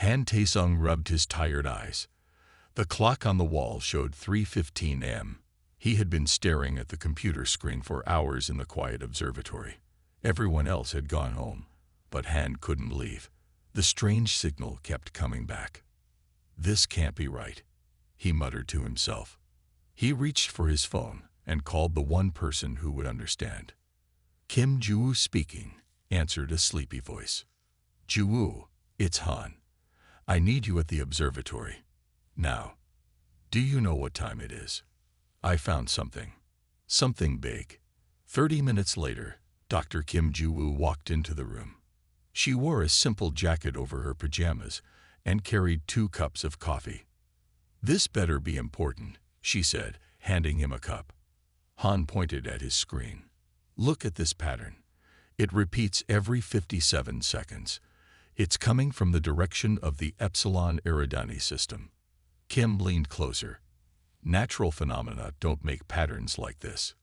Han Taesung rubbed his tired eyes. The clock on the wall showed 3:15 a.m. He had been staring at the computer screen for hours in the quiet observatory. Everyone else had gone home, but Han couldn't leave. The strange signal kept coming back. "This can't be right," he muttered to himself. He reached for his phone and called the one person who would understand. "Kim Ju-woo speaking," answered a sleepy voice. "Ju-woo, it's Han. I need you at the observatory. Now. Do you know what time it is? I found something. Something big." 30 minutes later, Dr. Kim Ju-woo walked into the room. She wore a simple jacket over her pajamas and carried 2 cups of coffee. "This better be important," she said, handing him a cup. Han pointed at his screen. "Look at this pattern. It repeats every 57 seconds. It's coming from the direction of the Epsilon Eridani system." Kim leaned closer. "Natural phenomena don't make patterns like this."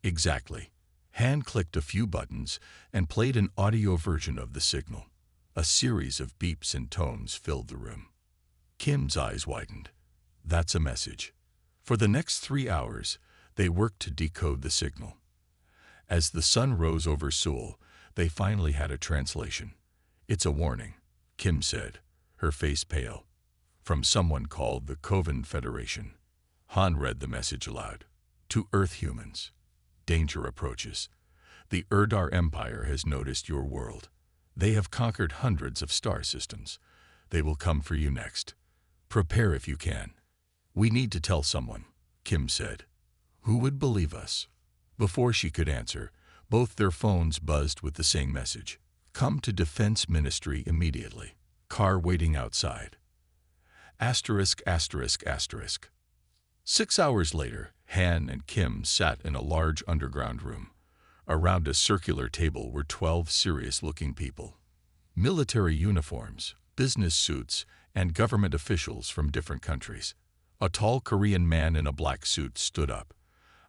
"Exactly." Han clicked a few buttons and played an audio version of the signal. A series of beeps and tones filled the room. Kim's eyes widened. That's a message. For the next 3 hours, they worked to decode the signal. As the sun rose over Seoul, they finally had a translation. "It's a warning," Kim said, her face pale. "From someone called the Kovan Federation." Han read the message aloud. "To Earth humans. Danger approaches. The Erdar Empire has noticed your world. They have conquered hundreds of star systems. They will come for you next. Prepare if you can." "We need to tell someone," Kim said. "Who would believe us?" Before she could answer, both their phones buzzed with the same message. "Come to Defense Ministry immediately. Car waiting outside." Asterisk, asterisk, asterisk. 6 hours later, Han and Kim sat in a large underground room. Around a circular table were 12 serious-looking people. Military uniforms, business suits, and government officials from different countries. A tall Korean man in a black suit stood up.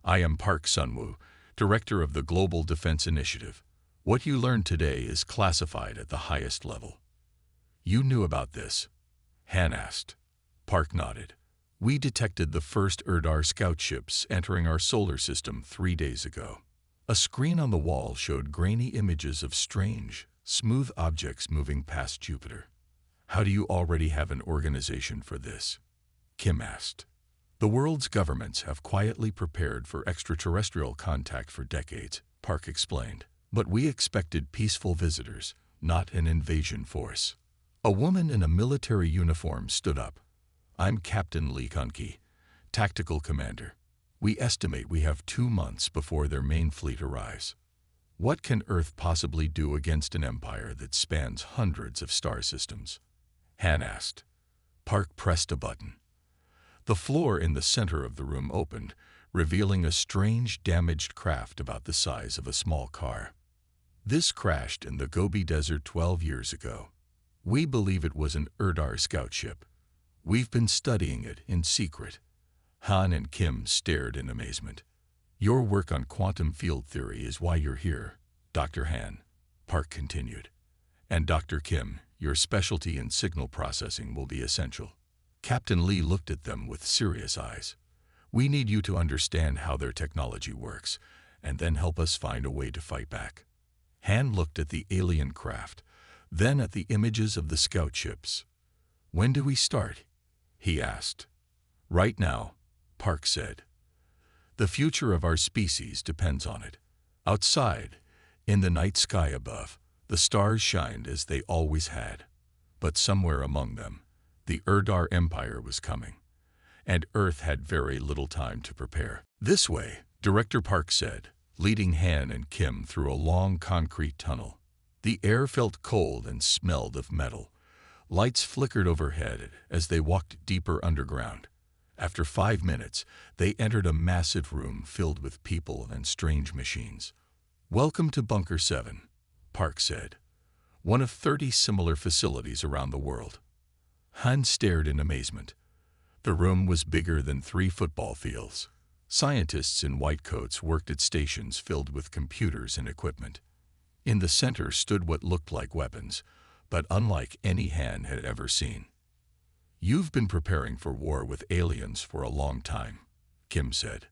"I am Park Sun-woo, director of the Global Defense Initiative. What you learned today is classified at the highest level." "You knew about this?" Han asked. Park nodded. "We detected the first Erdar scout ships entering our solar system 3 days ago." A screen on the wall showed grainy images of strange, smooth objects moving past Jupiter. "How do you already have an organization for this?" Kim asked. "The world's governments have quietly prepared for extraterrestrial contact for decades," Park explained. "But we expected peaceful visitors, not an invasion force." A woman in a military uniform stood up. "I'm Captain Lee Kun-ki, Tactical Commander. We estimate we have 2 months before their main fleet arrives. What can Earth possibly do against an empire that spans hundreds of star systems?" Han asked. Park pressed a button. The floor in the center of the room opened, revealing a strange, damaged craft about the size of a small car. "This crashed in the Gobi Desert 12 years ago. We believe it was an Erdar scout ship. We've been studying it in secret." Han and Kim stared in amazement. "Your work on quantum field theory is why you're here, Dr. Han," Park continued. "And Dr. Kim, your specialty in signal processing will be essential." Captain Lee looked at them with serious eyes. "We need you to understand how their technology works, and then help us find a way to fight back." Han looked at the alien craft, then at the images of the scout ships. "When do we start?" he asked. "Right now," Park said. "The future of our species depends on it." Outside, in the night sky above, the stars shined as they always had. But somewhere among them, the Erdar Empire was coming, and Earth had very little time to prepare. "This way," Director Park said, leading Han and Kim through a long concrete tunnel. The air felt cold and smelled of metal. Lights flickered overhead as they walked deeper underground. After 5 minutes, they entered a massive room filled with people and strange machines. "Welcome to Bunker 7, Park said. "One of 30 similar facilities around the world." Han stared in amazement. The room was bigger than 3 football fields. Scientists in white coats worked at stations filled with computers and equipment. In the center stood what looked like weapons, but unlike any Han had ever seen. "You've been preparing for war with aliens for a long time," Kim said.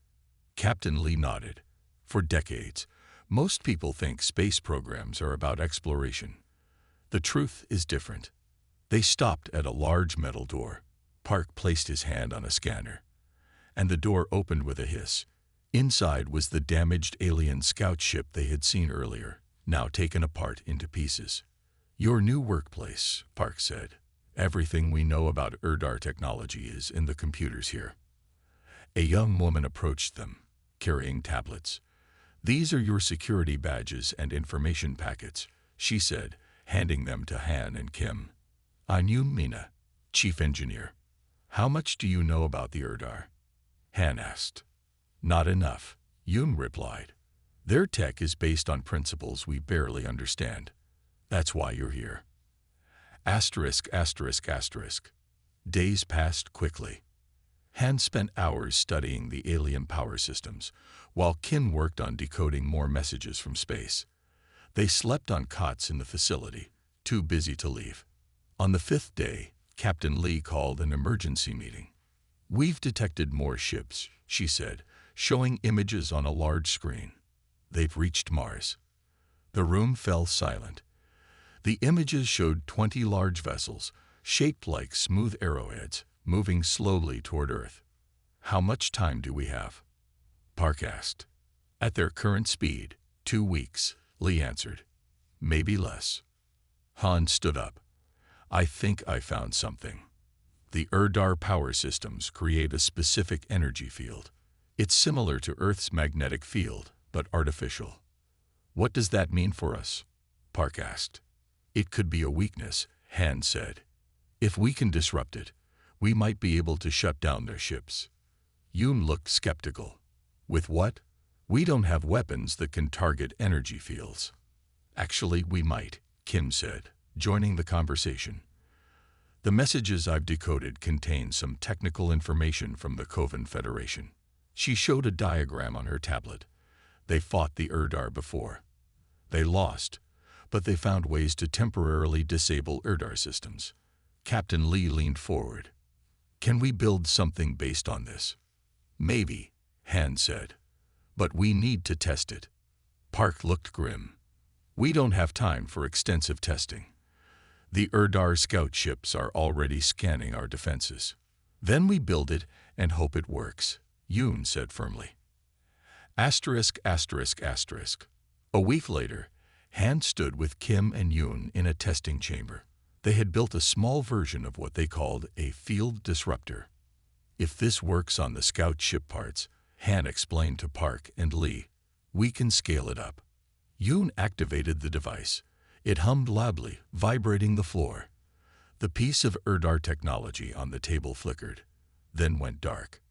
Captain Lee nodded. "For decades. Most people think space programs are about exploration. The truth is different." They stopped at a large metal door. Park placed his hand on a scanner, and the door opened with a hiss. Inside was the damaged alien scout ship they had seen earlier, now taken apart into pieces. "Your new workplace," Park said. "Everything we know about Erdar technology is in the computers here." A young woman approached them, carrying tablets. "These are your security badges and information packets," she said, handing them to Han and Kim. "I'm Mina, chief engineer. How much do you know about the Erdar?" Han asked. "Not enough," Yoon replied. "Their tech is based on principles we barely understand. That's why you're here." Asterisk, asterisk, asterisk. Days passed quickly. Han spent hours studying the alien power systems, while Kim worked on decoding more messages from space. They slept on cots in the facility, too busy to leave. On the 5th day, Captain Lee called an emergency meeting. "We've detected more ships," she said, showing images on a large screen. "They've reached Mars." The room fell silent. The images showed 20 large vessels, shaped like smooth arrowheads, moving slowly toward Earth. "How much time do we have?" Park asked. "At their current speed, 2 weeks," Lee answered. "Maybe less." Han stood up. "I think I found something. The Erdar power systems create a specific energy field. It's similar to Earth's magnetic field, but artificial." "What does that mean for us?" Park asked. "It could be a weakness," Han said. "If we can disrupt it, we might be able to shut down their ships." Yoon looked skeptical. "With what? We don't have weapons that can target energy fields." "Actually, we might," Kim said, joining the conversation. "The messages I've decoded contain some technical information from the Kovan Federation." She showed a diagram on her tablet. "They fought the Erdar before. They lost, but they found ways to temporarily disable Erdar systems." Captain Lee leaned forward. "Can we build something based on this?" "Maybe," Han said. "But we need to test it." Park looked grim. "We don't have time for extensive testing. The Erdar scout ships are already scanning our defenses. Then we build it and hope it works," Yoon said firmly. Asterisk, asterisk, asterisk. A week later, Han stood with Kim and Yoon in a testing chamber. They had built a small version of what they called a field disruptor. "If this works on the scout ship parts," Han explained to Park and Lee, "we can scale it up." Yoon activated the device. It hummed loudly, vibrating the floor. The piece of Erdar technology on the table flickered, then went dark.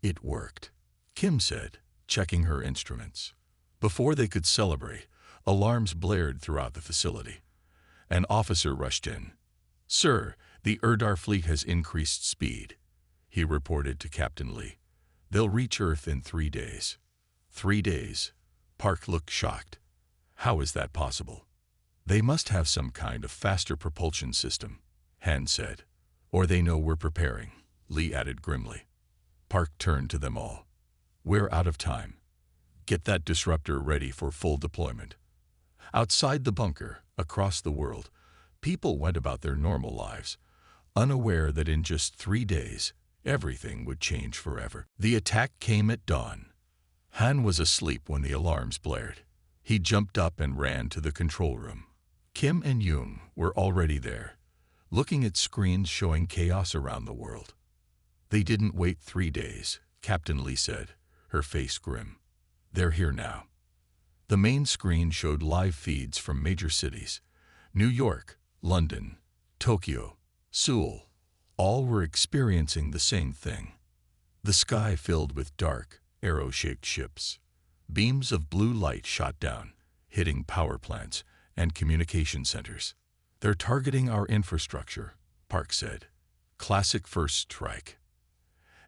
"It worked," Kim said, checking her instruments. Before they could celebrate, alarms blared throughout the facility. An officer rushed in. "Sir, the Erdar fleet has increased speed," he reported to Captain Lee. "They'll reach Earth in 3 days." 3 days? Park looked shocked. "How is that possible?" "They must have some kind of faster propulsion system," Han said. "Or they know we're preparing," Lee added grimly. Park turned to them all. "We're out of time. Get that disruptor ready for full deployment." Outside the bunker, across the world, people went about their normal lives, unaware that in just 3 days, everything would change forever. The attack came at dawn. Han was asleep when the alarms blared. He jumped up and ran to the control room. Kim and Yoon were already there, looking at screens showing chaos around the world. "They didn't wait 3 days," Captain Lee said, her face grim. "They're here now." The main screen showed live feeds from major cities. New York, London, Tokyo, Seoul. All were experiencing the same thing. The sky filled with dark, arrow-shaped ships. Beams of blue light shot down, hitting power plants and communication centers. "They're targeting our infrastructure," Park said. "Classic first strike."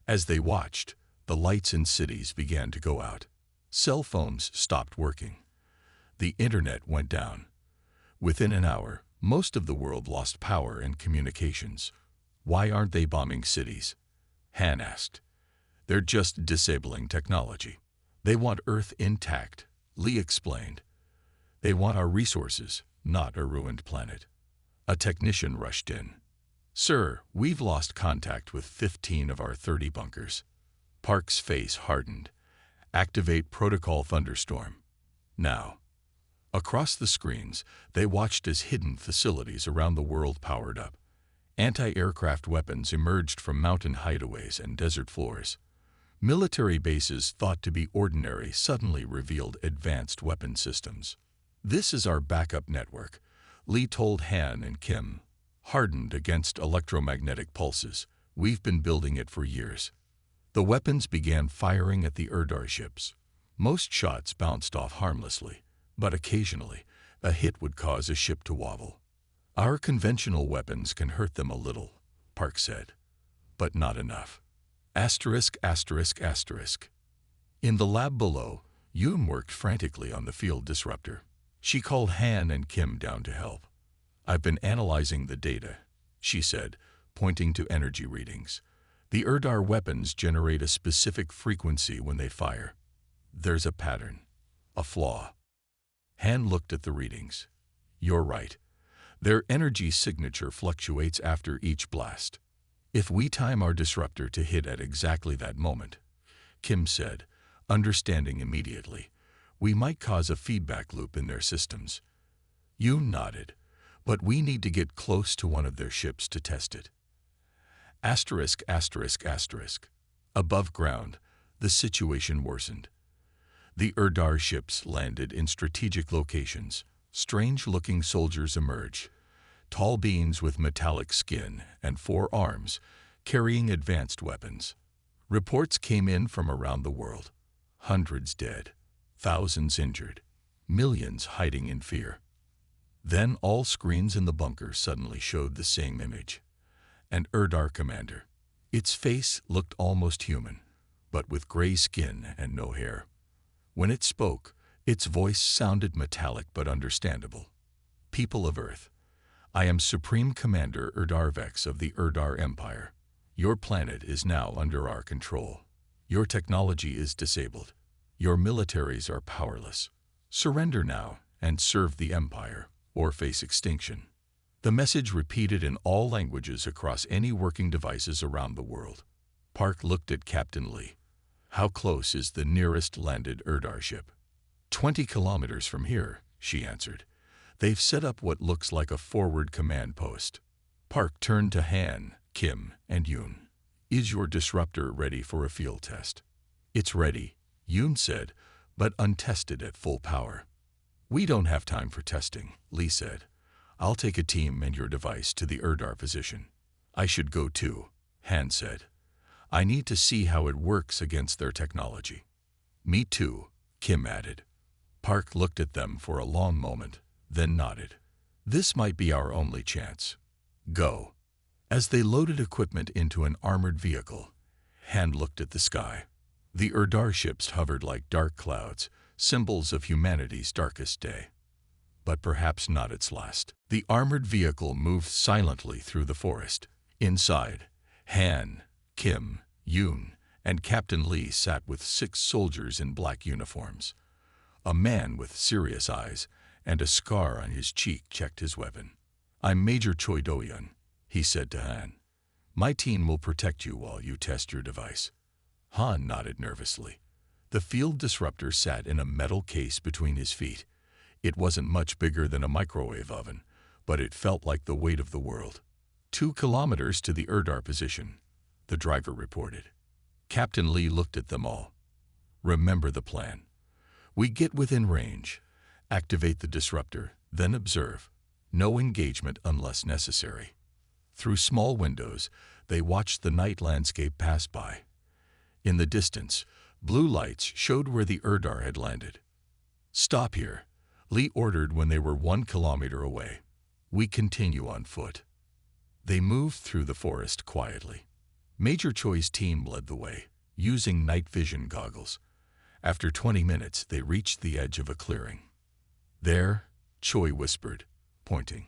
As they watched, the lights in cities began to go out. Cell phones stopped working. The internet went down. Within an hour, Most of the world lost power and communications. Why aren't they bombing cities? Han asked. They're just disabling technology. They want Earth intact, Lee explained. They want our resources, not a ruined planet. A technician rushed in. Sir, we've lost contact with 15 of our 30 bunkers. Park's face hardened. Activate Protocol Thunderstorm. Now. Across the screens, they watched as hidden facilities around the world powered up. Anti-aircraft weapons emerged from mountain hideaways and desert floors. Military bases thought to be ordinary suddenly revealed advanced weapon systems. This is our backup network, Lee told Han and Kim. Hardened against electromagnetic pulses, we've been building it for years. The weapons began firing at the Urdar ships. Most shots bounced off harmlessly, but occasionally, a hit would cause a ship to wobble. Our conventional weapons can hurt them a little, Park said, but not enough. Asterisk, asterisk, asterisk. In the lab below, Yoon worked frantically on the field disruptor. She called Han and Kim down to help. I've been analyzing the data, she said, pointing to energy readings. The Urdar weapons generate a specific frequency when they fire. There's a pattern, a flaw. Han looked at the readings. You're right. Their energy signature fluctuates after each blast. If we time our disruptor to hit at exactly that moment, Kim said, understanding immediately, we might cause a feedback loop in their systems. Yoon nodded, but we need to get close to one of their ships to test it. Asterisk, asterisk, asterisk. Above ground, the situation worsened. The Urdar ships landed in strategic locations. Strange-looking soldiers emerged, tall beings with metallic skin and 4 arms, carrying advanced weapons. Reports came in from around the world. Hundreds dead, thousands injured, millions hiding in fear. Then all screens in the bunker suddenly showed the same image. An Urdar commander. Its face looked almost human, but with gray skin and no hair. When it spoke, its voice sounded metallic but understandable. People of Earth, I am Supreme Commander Urdarvex of the Urdar Empire. Your planet is now under our control. Your technology is disabled. Your militaries are powerless. Surrender now and serve the Empire, or face extinction. The message repeated in all languages across any working devices around the world. Park looked at Captain Lee. How close is the nearest landed Urdar ship? 20 kilometers from here, she answered. They've set up what looks like a forward command post. Park turned to Han, Kim, and Yoon. Is your disruptor ready for a field test? It's ready, Yoon said, but untested at full power. We don't have time for testing, Lee said. I'll take a team and your device to the Urdar position. I should go too, Han said. I need to see how it works against their technology. Me too, Kim added. Park looked at them for a long moment, then nodded. This might be our only chance. Go. As they loaded equipment into an armored vehicle, Han looked at the sky. The Urdar ships hovered like dark clouds, symbols of humanity's darkest day. But perhaps not its last. The armored vehicle moved silently through the forest. Inside, Han, Kim, Yoon, and Captain Lee sat with 6 soldiers in black uniforms. A man with serious eyes and a scar on his cheek checked his weapon. I'm Major Choi Do-yeon, he said to Han. My team will protect you while you test your device. Han nodded nervously. The field disruptor sat in a metal case between his feet. It wasn't much bigger than a microwave oven, but it felt like the weight of the world. 2 kilometers to the Urdar position, the driver reported. Captain Lee looked at them all. Remember the plan. We get within range, activate the disruptor, then observe. No engagement unless necessary. Through small windows, they watched the night landscape pass by. In the distance, blue lights showed where the Urdar had landed. Stop here, Lee ordered when they were 1 kilometer away. We continue on foot. They moved through the forest quietly. Major Choi's team led the way, using night vision goggles. After 20 minutes, they reached the edge of a clearing. There, Choi whispered, pointing.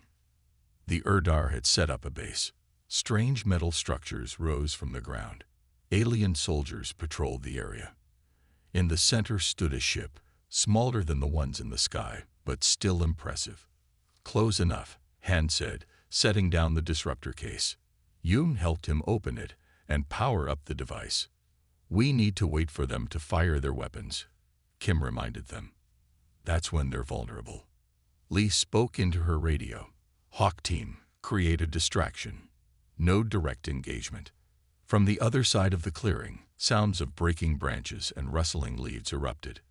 The Urdar had set up a base. Strange metal structures rose from the ground. Alien soldiers patrolled the area. In the center stood a ship, smaller than the ones in the sky, but still impressive. "Close enough," Han said, setting down the disruptor case. Yoon helped him open it and power up the device. "We need to wait for them to fire their weapons," Kim reminded them. "That's when they're vulnerable." Lee spoke into her radio. "Hawk Team, create a distraction. No direct engagement." From the other side of the clearing, sounds of breaking branches and rustling leaves erupted.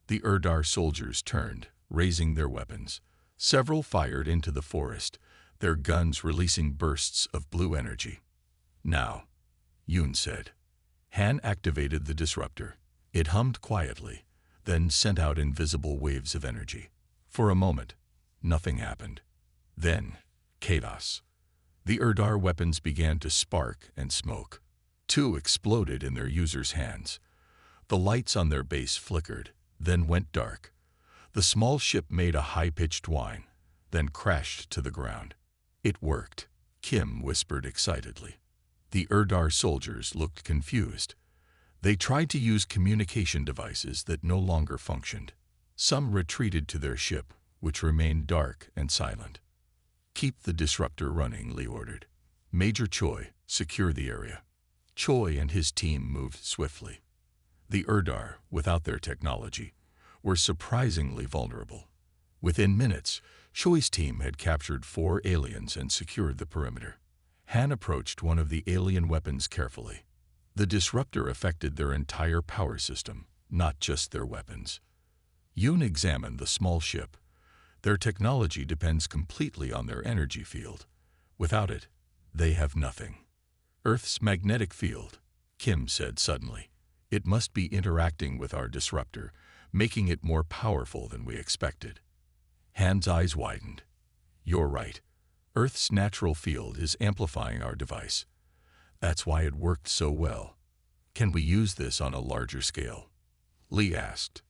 The Urdar soldiers turned, raising their weapons. Several fired into the forest, their guns releasing bursts of blue energy. "Now," Yoon said. Han activated the disruptor. It hummed quietly, then sent out invisible waves of energy. For a moment, nothing happened. Then, chaos. The Urdar weapons began to spark and smoke. Two exploded in their users' hands. The lights on their base flickered, then went dark. The small ship made a high-pitched whine, then crashed to the ground. "It worked," Kim whispered excitedly. The Urdar soldiers looked confused. They tried to use communication devices that no longer functioned. Some retreated to their ship, which remained dark and silent. "Keep the disruptor running," Lee ordered. "Major Choi, secure the area." Choi and his team moved swiftly. The Urdar, without their technology, were surprisingly vulnerable. Within minutes, Choi's team had captured 4 aliens and secured the perimeter. Han approached one of the alien weapons carefully. The disruptor affected their entire power system, not just their weapons. Yoon examined the small ship. Their technology depends completely on their energy field. Without it, they have nothing. "Earth's magnetic field," Kim said suddenly. "It must be interacting with our disruptor, making it more powerful than we expected." Han's eyes widened. "You're right. Earth's natural field is amplifying our device. That's why it worked so well. Can we use this on a larger scale?" Lee asked.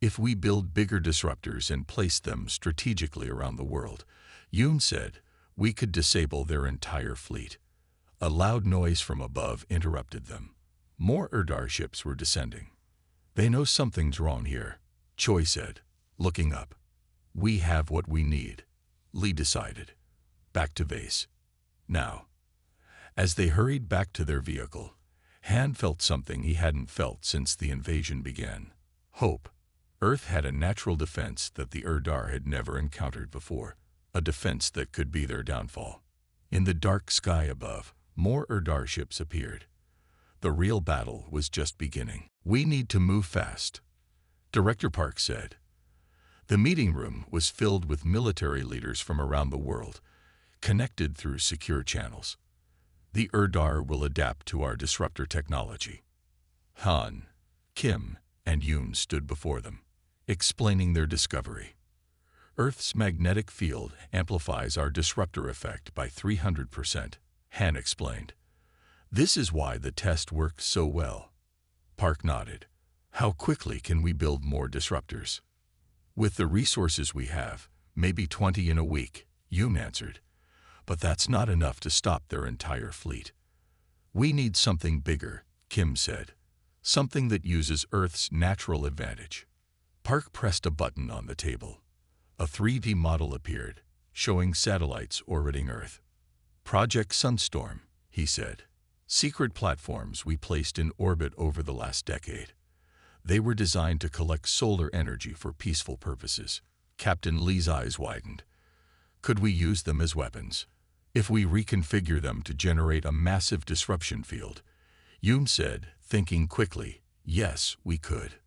"If we build bigger disruptors and place them strategically around the world," Yoon said, "we could disable their entire fleet." A loud noise from above interrupted them. More Urdar ships were descending. "They know something's wrong here," Choi said, looking up. "We have what we need," Lee decided. "Back to base. Now." As they hurried back to their vehicle, Han felt something he hadn't felt since the invasion began. Hope. Earth had a natural defense that the Urdar had never encountered before, a defense that could be their downfall. In the dark sky above, more Urdar ships appeared. The real battle was just beginning. "We need to move fast," Director Park said. The meeting room was filled with military leaders from around the world, connected through secure channels. "The Urdar will adapt to our disruptor technology." Han, Kim, and Yoon stood before them, explaining their discovery. "Earth's magnetic field amplifies our disruptor effect by 300%, Han explained. "This is why the test worked so well." Park nodded. "How quickly can we build more disruptors?" "With the resources we have, maybe 20 in a week," Yoon answered. "But that's not enough to stop their entire fleet." "We need something bigger," Kim said. "Something that uses Earth's natural advantage." Park pressed a button on the table. A 3D model appeared, showing satellites orbiting Earth. "Project Sunstorm," he said. "Secret platforms we placed in orbit over the last decade. They were designed to collect solar energy for peaceful purposes." Captain Lee's eyes widened. "Could we use them as weapons? If we reconfigure them to generate a massive disruption field?" Yoon said, thinking quickly. "Yes, we could."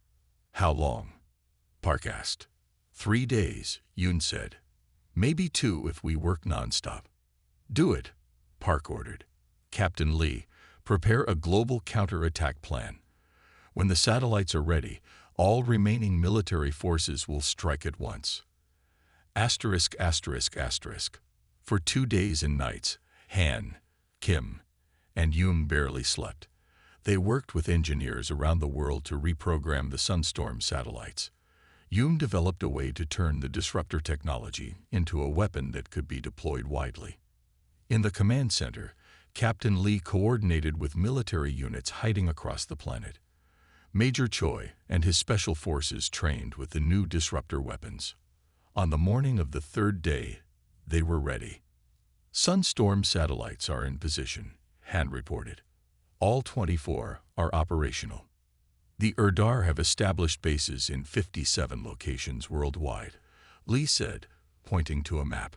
"How long?" Park asked. 3 days, Yoon said. "Maybe 2 if we work nonstop." "Do it," Park ordered. "Captain Lee, prepare a global counterattack plan. When the satellites are ready, all remaining military forces will strike at once." Asterisk, asterisk, asterisk. For 2 days and nights, Han, Kim, and Yoon barely slept. They worked with engineers around the world to reprogram the Sunstorm satellites. Yoon developed a way to turn the disruptor technology into a weapon that could be deployed widely. In the command center, Captain Lee coordinated with military units hiding across the planet. Major Choi and his special forces trained with the new disruptor weapons. On the morning of the third day, they were ready. Sunstorm satellites are in position, Han reported. All 24 are operational. The Erdar have established bases in 57 locations worldwide, Lee said, pointing to a map.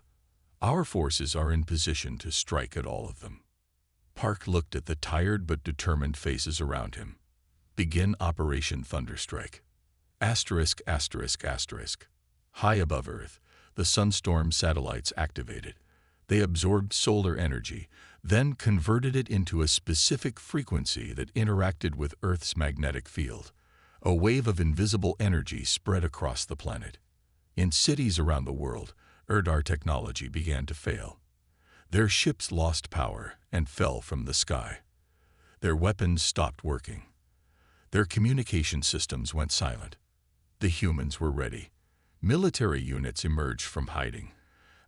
Our forces are in position to strike at all of them. Park looked at the tired but determined faces around him. Begin Operation Thunderstrike. Asterisk, asterisk, asterisk. High above Earth, the Sunstorm satellites activated. They absorbed solar energy, then converted it into a specific frequency that interacted with Earth's magnetic field. A wave of invisible energy spread across the planet. In cities around the world, Erdar technology began to fail. Their ships lost power and fell from the sky. Their weapons stopped working. Their communication systems went silent. The humans were ready. Military units emerged from hiding,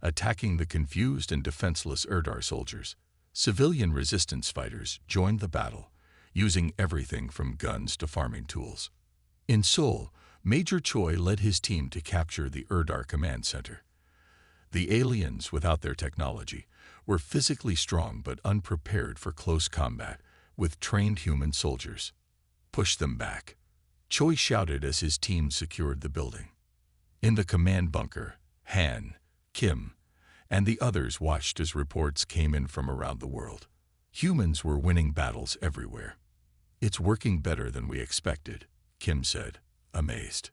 attacking the confused and defenseless Erdar soldiers. Civilian resistance fighters joined the battle, using everything from guns to farming tools. In Seoul, Major Choi led his team to capture the Erdar command center. The aliens, without their technology, were physically strong but unprepared for close combat with trained human soldiers. Push them back, Choi shouted as his team secured the building. In the command bunker, Han, Kim, and the others watched as reports came in from around the world. Humans were winning battles everywhere. It's working better than we expected, Kim said, amazed.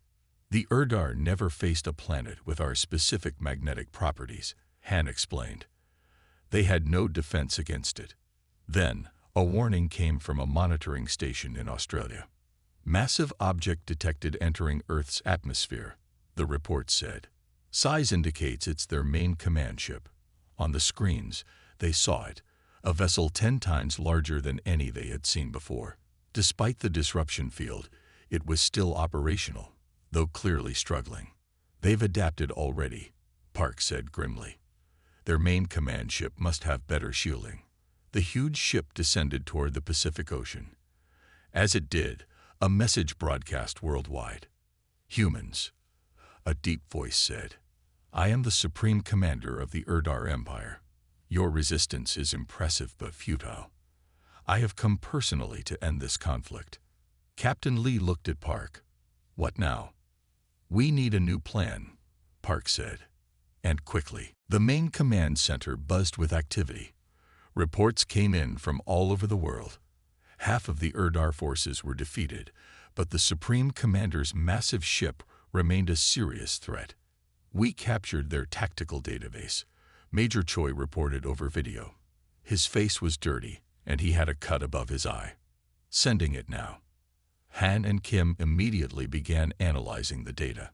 The Erdar never faced a planet with our specific magnetic properties, Han explained. They had no defense against it. Then, a warning came from a monitoring station in Australia. Massive object detected entering Earth's atmosphere, the report said. Size indicates it's their main command ship. On the screens, they saw it, a vessel 10 times larger than any they had seen before. Despite the disruption field, it was still operational, though clearly struggling. They've adapted already, Park said grimly. Their main command ship must have better shielding. The huge ship descended toward the Pacific Ocean. As it did, a message broadcast worldwide. Humans, a deep voice said. I am the supreme commander of the Erdar Empire. Your resistance is impressive but futile. I have come personally to end this conflict. Captain Lee looked at Park. What now? We need a new plan, Park said. And quickly. The main command center buzzed with activity. Reports came in from all over the world. Half of the Erdar forces were defeated, but the Supreme Commander's massive ship remained a serious threat. We captured their tactical database, Major Choi reported over video. His face was dirty, and he had a cut above his eye. Sending it now. Han and Kim immediately began analyzing the data.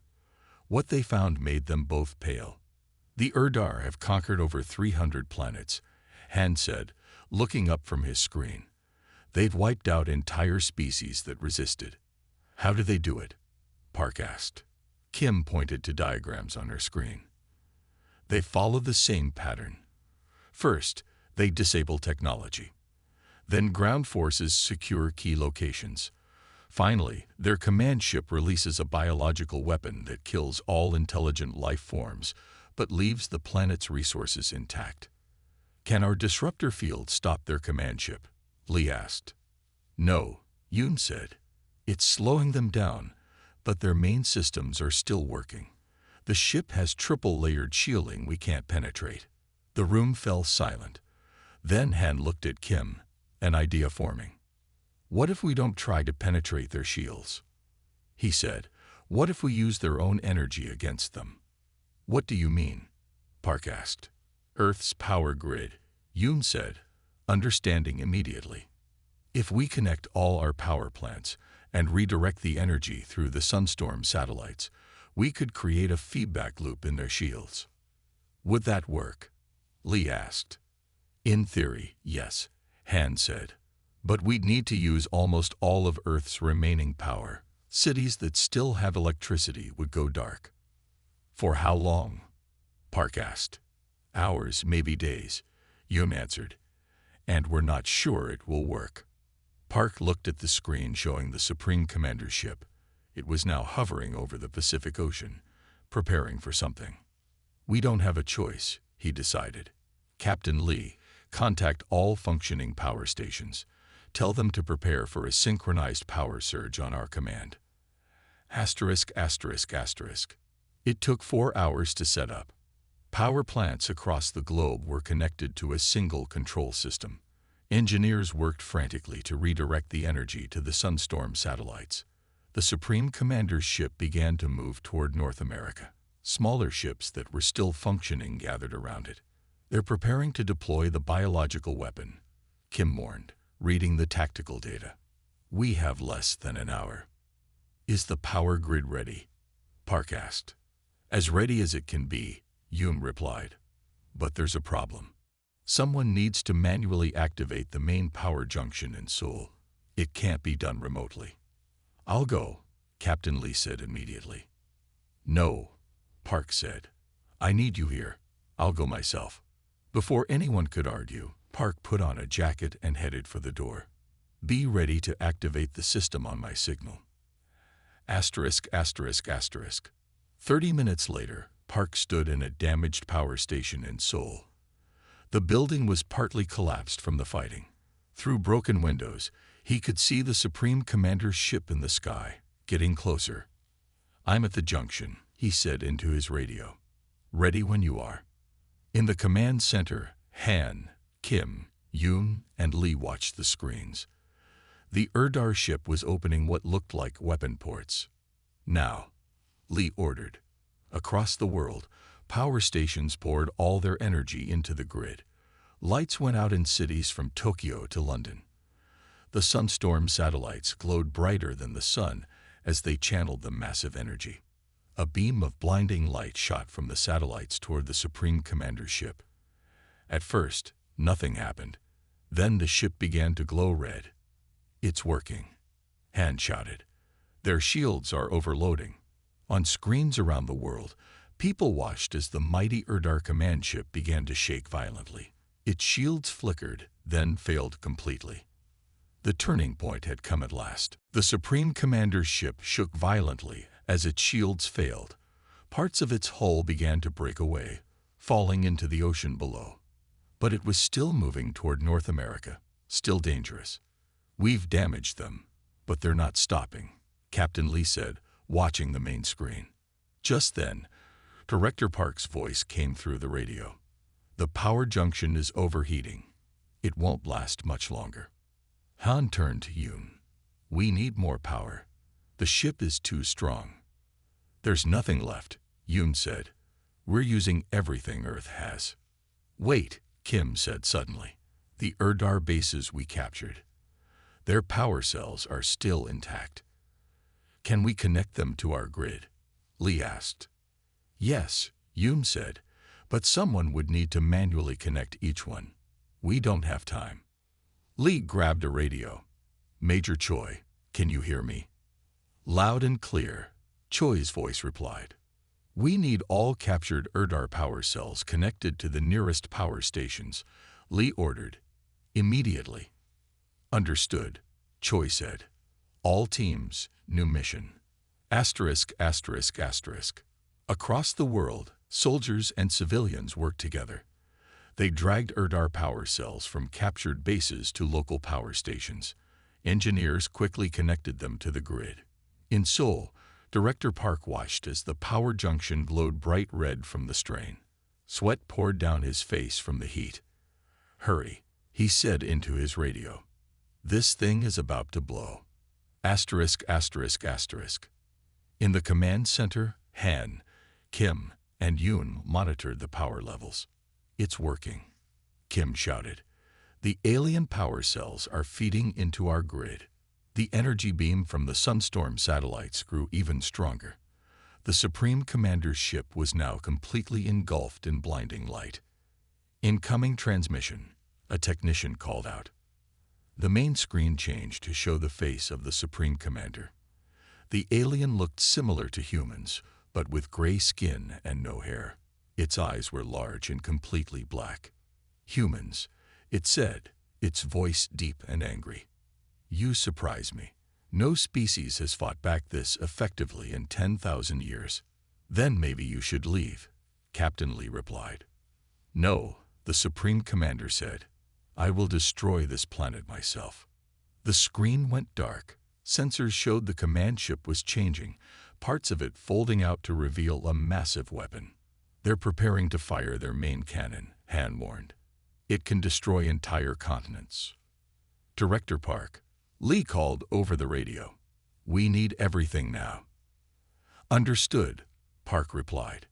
What they found made them both pale. The Erdar have conquered over 300 planets, Han said, looking up from his screen. They've wiped out entire species that resisted. How do they do it? Park asked. Kim pointed to diagrams on her screen. They follow the same pattern. First, they disable technology. Then ground forces secure key locations. Finally, their command ship releases a biological weapon that kills all intelligent life forms, but leaves the planet's resources intact. Can our disruptor field stop their command ship? Lee asked. No, Yoon said. It's slowing them down, but their main systems are still working. The ship has triple-layered shielding we can't penetrate. The room fell silent. Then Han looked at Kim, an idea forming. What if we don't try to penetrate their shields? He said, what if we use their own energy against them? What do you mean? Park asked. Earth's power grid, Yoon said, understanding immediately. If we connect all our power plants and redirect the energy through the Sunstorm satellites, we could create a feedback loop in their shields. Would that work? Lee asked. In theory, yes, Han said. But we'd need to use almost all of Earth's remaining power, Cities that still have electricity would go dark. For how long? Park asked. Hours, maybe days, Yoon answered. And we're not sure it will work. Park looked at the screen showing the Supreme Commander's ship. It was now hovering over the Pacific Ocean, preparing for something. We don't have a choice, he decided. Captain Lee, contact all functioning power stations. Tell them to prepare for a synchronized power surge on our command. Asterisk, asterisk, asterisk. It took 4 hours to set up. Power plants across the globe were connected to a single control system. Engineers worked frantically to redirect the energy to the Sunstorm satellites. The Supreme Commander's ship began to move toward North America. Smaller ships that were still functioning gathered around it. They're preparing to deploy the biological weapon, Kim warned, reading the tactical data. We have less than an hour. Is the power grid ready? Park asked. As ready as it can be, Yoon replied. But there's a problem. Someone needs to manually activate the main power junction in Seoul. It can't be done remotely. I'll go, Captain Lee said immediately. No, Park said. I need you here. I'll go myself. Before anyone could argue, Park put on a jacket and headed for the door. Be ready to activate the system on my signal. Asterisk, asterisk, asterisk. 30 minutes later, Park stood in a damaged power station in Seoul. The building was partly collapsed from the fighting. Through broken windows, he could see the Supreme Commander's ship in the sky, getting closer. I'm at the junction, he said into his radio. Ready when you are. In the command center, Han, Kim, Yoon, and Lee watched the screens. The Erdar ship was opening what looked like weapon ports. Now, Lee ordered. Across the world, power stations poured all their energy into the grid. Lights went out in cities from Tokyo to London. The Sunstorm satellites glowed brighter than the sun as they channeled the massive energy. A beam of blinding light shot from the satellites toward the Supreme Commander's ship. At first, nothing happened. Then the ship began to glow red. It's working, Han shouted. Their shields are overloading. On screens around the world, people watched as the mighty Erdar command ship began to shake violently. Its shields flickered, then failed completely. The turning point had come at last. The Supreme Commander's ship shook violently as its shields failed. Parts of its hull began to break away, falling into the ocean below. But it was still moving toward North America, still dangerous. We've damaged them, but they're not stopping, Captain Lee said, watching the main screen. Just then, Director Park's voice came through the radio. The power junction is overheating. It won't last much longer. Han turned to Yoon. We need more power. The ship is too strong. There's nothing left, Yoon said. We're using everything Earth has. Wait, Kim said suddenly. The Erdar bases we captured. Their power cells are still intact. Can we connect them to our grid? Lee asked. Yes, Yoon said, but someone would need to manually connect each one. We don't have time. Lee grabbed a radio. Major Choi, can you hear me? Loud and clear, Choi's voice replied. We need all captured Erdar power cells connected to the nearest power stations, Lee ordered. Immediately. Understood, Choi said. All teams, new mission. Asterisk, asterisk, asterisk. Across the world, soldiers and civilians worked together. They dragged Erdar power cells from captured bases to local power stations. Engineers quickly connected them to the grid. In Seoul, Director Park watched as the power junction glowed bright red from the strain. Sweat poured down his face from the heat. Hurry, he said into his radio. This thing is about to blow. Asterisk, asterisk, asterisk. In the command center, Han, Kim, and Yoon monitored the power levels. It's working, Kim shouted. The alien power cells are feeding into our grid. The energy beam from the Sunstorm satellites grew even stronger. The Supreme Commander's ship was now completely engulfed in blinding light. Incoming transmission, a technician called out. The main screen changed to show the face of the Supreme Commander. The alien looked similar to humans, but with gray skin and no hair. Its eyes were large and completely black. "Humans," it said, its voice deep and angry. "You surprise me. No species has fought back this effectively in 10,000 years. Then maybe you should leave," Captain Lee replied. "No," the Supreme Commander said. "I will destroy this planet myself." The screen went dark. Sensors showed the command ship was changing, parts of it folding out to reveal a massive weapon. "They're preparing to fire their main cannon," Han warned. "It can destroy entire continents." "Director Park," Lee called over the radio. "We need everything now." "Understood," Park replied.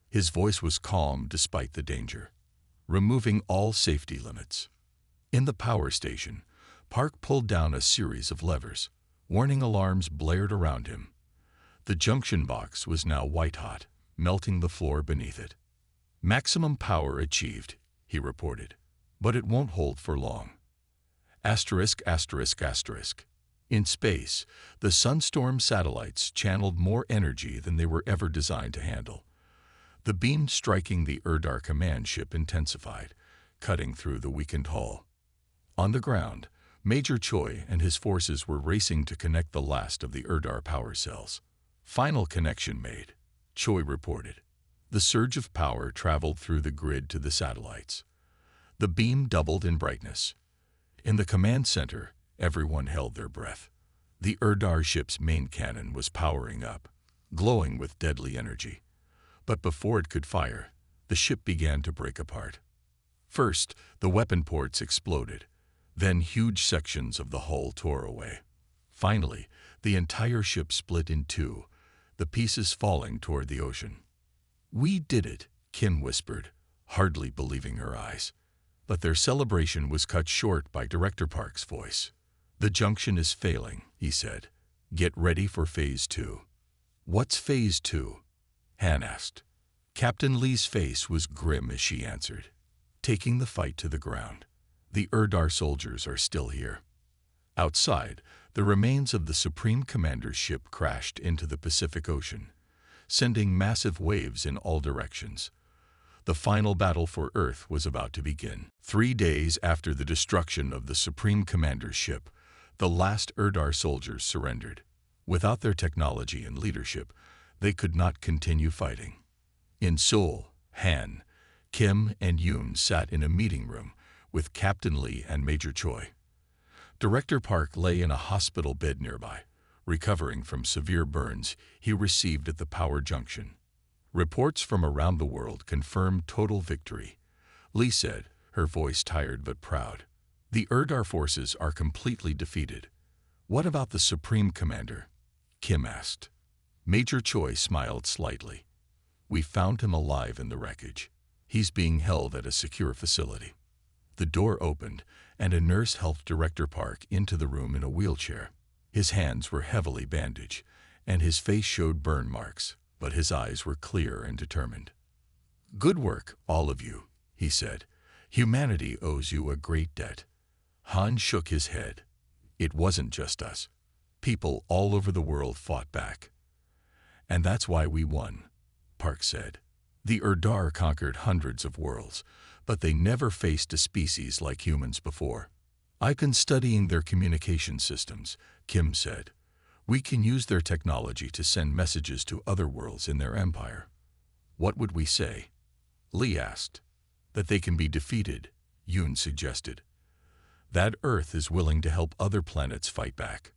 His voice was calm despite the danger. "Removing all safety limits." In the power station, Park pulled down a series of levers. Warning alarms blared around him. The junction box was now white-hot, melting the floor beneath it. "Maximum power achieved," he reported, "but it won't hold for long." Asterisk, asterisk, asterisk. In space, the Sunstorm satellites channeled more energy than they were ever designed to handle. The beam striking the Erdar command ship intensified, cutting through the weakened hull. On the ground, Major Choi and his forces were racing to connect the last of the Erdar power cells. "Final connection made," Choi reported. The surge of power traveled through the grid to the satellites. The beam doubled in brightness. In the command center, everyone held their breath. The Erdar ship's main cannon was powering up, glowing with deadly energy. But before it could fire, the ship began to break apart. First, the weapon ports exploded. Then huge sections of the hull tore away. Finally, the entire ship split in two, the pieces falling toward the ocean. "We did it," Kim whispered, hardly believing her eyes. But their celebration was cut short by Director Park's voice. "The junction is failing," he said. "Get ready for Phase 2. "What's Phase 2? Han asked. Captain Lee's face was grim as she answered. "Taking the fight to the ground. The Erdar soldiers are still here." Outside, the remains of the Supreme Commander's ship crashed into the Pacific Ocean, sending massive waves in all directions. The final battle for Earth was about to begin. 3 days after the destruction of the Supreme Commander's ship, the last Erdar soldiers surrendered. Without their technology and leadership, they could not continue fighting. In Seoul, Han, Kim, and Yoon sat in a meeting room with Captain Lee and Major Choi. Director Park lay in a hospital bed nearby, recovering from severe burns he received at the power junction. Reports from around the world confirmed total victory, Lee said, her voice tired but proud. "The Erdar forces are completely defeated." "What about the Supreme Commander?" Kim asked. Major Choi smiled slightly. "We found him alive in the wreckage. He's being held at a secure facility." The door opened, and a nurse helped Director Park into the room in a wheelchair. His hands were heavily bandaged, and his face showed burn marks, but his eyes were clear and determined. "Good work, all of you," he said. "Humanity owes you a great debt." Han shook his head. "It wasn't just us. People all over the world fought back." "And that's why we won," Park said. "The Erdar conquered hundreds of worlds, but they never faced a species like humans before." "I've been studying their communication systems," Kim said. "We can use their technology to send messages to other worlds in their empire." "What would we say?" Lee asked. "That they can be defeated," Yoon suggested. "That Earth is willing to help other planets fight back."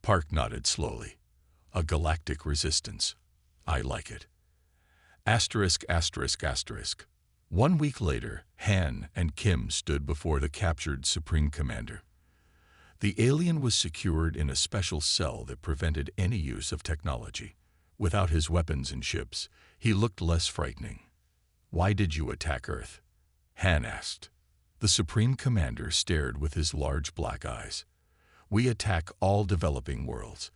Park nodded slowly. "A galactic resistance. I like it." Asterisk, asterisk, asterisk. 1 week later, Han and Kim stood before the captured Supreme Commander. The alien was secured in a special cell that prevented any use of technology. Without his weapons and ships, he looked less frightening. "Why did you attack Earth?" Han asked. The Supreme Commander stared with his large black eyes. "We attack all developing worlds.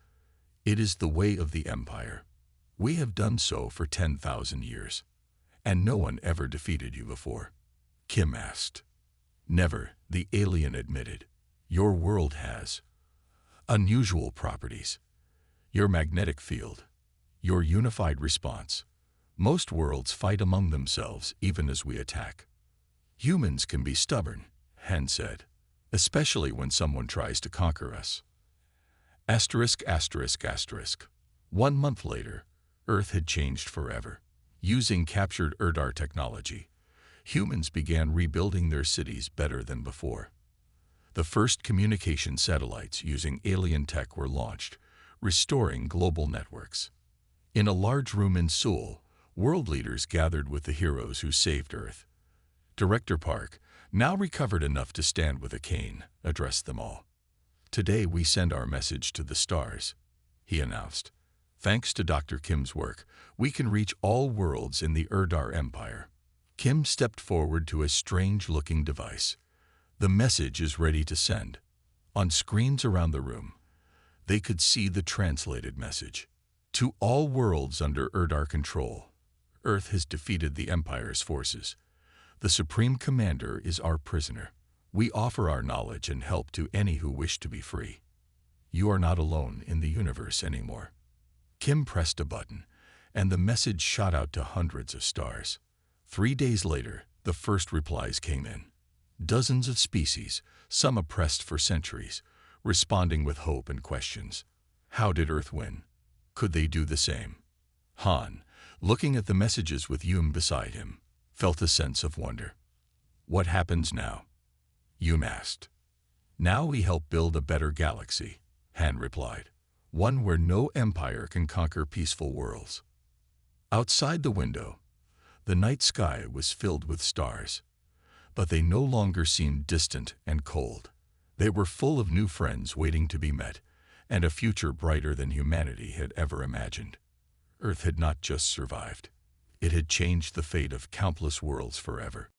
It is the way of the Empire. We have done so for 10,000 years. And no one ever defeated you before." Kim asked. "Never," the alien admitted. "Your world has unusual properties. Your magnetic field. Your unified response. Most worlds fight among themselves even as we attack. Humans can be stubborn, Han said, especially when someone tries to conquer us. Asterisk, asterisk, asterisk. 1 month later, Earth had changed forever. Using captured Erdar technology, humans began rebuilding their cities better than before. The first communication satellites using alien tech were launched, restoring global networks. In a large room in Seoul, world leaders gathered with the heroes who saved Earth. Director Park, now recovered enough to stand with a cane, addressed them all. "Today we send our message to the stars," he announced. "Thanks to Dr. Kim's work, we can reach all worlds in the Erdar Empire." Kim stepped forward to a strange-looking device. "The message is ready to send." On screens around the room, they could see the translated message. "To all worlds under Erdar control, Earth has defeated the Empire's forces. The Supreme Commander is our prisoner. We offer our knowledge and help to any who wish to be free. You are not alone in the universe anymore." Kim pressed a button, and the message shot out to hundreds of stars. 3 days later, the first replies came in. Dozens of species, some oppressed for centuries, responding with hope and questions. How did Earth win? Could they do the same? Han, looking at the messages with Yum beside him, felt a sense of wonder. "What happens now?" Yum asked. "Now we help build a better galaxy," Han replied. "One where no empire can conquer peaceful worlds." Outside the window, the night sky was filled with stars, but they no longer seemed distant and cold. They were full of new friends waiting to be met, and a future brighter than humanity had ever imagined. Earth had not just survived. It had changed the fate of countless worlds forever.